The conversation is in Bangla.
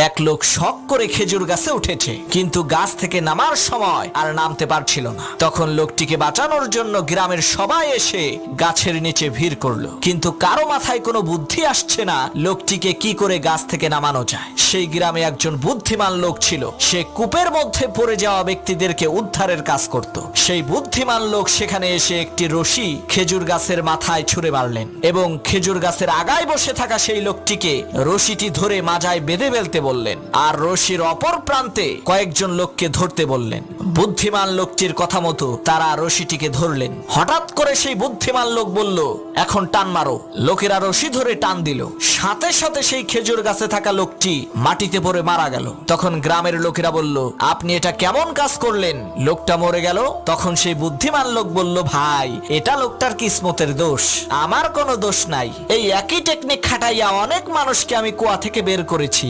এক লোক শখ করে খেজুর গাছে উঠেছে, কিন্তু গাছ থেকে নামার সময় আর নামতে পারছিল না। তখন লোকটিকে বাঁচানোর জন্য গ্রামের সবাই এসে গাছের নিচে ভিড় করলো, কিন্তু কারো মাথায় কোনো বুদ্ধি আসছে না লোকটিকে কি করে গাছ থেকে নামানো যায়। সেই গ্রামে একজন বুদ্ধিমান লোক ছিল, সে কূপের মধ্যে পড়ে যাওয়া ব্যক্তিদেরকে উদ্ধারের কাজ করত। সেই বুদ্ধিমান লোক সেখানে এসে একটি রশি খেজুর গাছের মাথায় ছুঁড়ে মারলেন এবং খেজুর গাছের আগায় বসে থাকা সেই লোকটিকে রশিটি ধরে মাজায় বেঁধে ফেলতে বললেন, আর রশির অপর প্রান্তে কয়েকজন লোককে ধরতে বললেন। বুদ্ধিমান লোকটির কথা মতো তারা রশিটিকে ধরলেন। হঠাৎ করে সেই বুদ্ধিমান লোক বলল, এখন টান মারো। লোকেরা রশি ধরে টান দিল, সাথে সাথে সেই খেজুর গাছে থাকা লোকটি মাটিতে পড়ে মারা গেল। তখন গ্রামের লোকেরা বলল, আপনি এটা কেমন কাজ করলেন, লোকটা মরে গেল। তখন সেই বুদ্ধিমান লোক বলল, ভাই এটা লোকটার কিসমতের দোষ, আমার কোনো দোষ নাই। এই একই টেকনিক খাটাইয়া অনেক মানুষকে আমি কুয়া থেকে বের করেছি।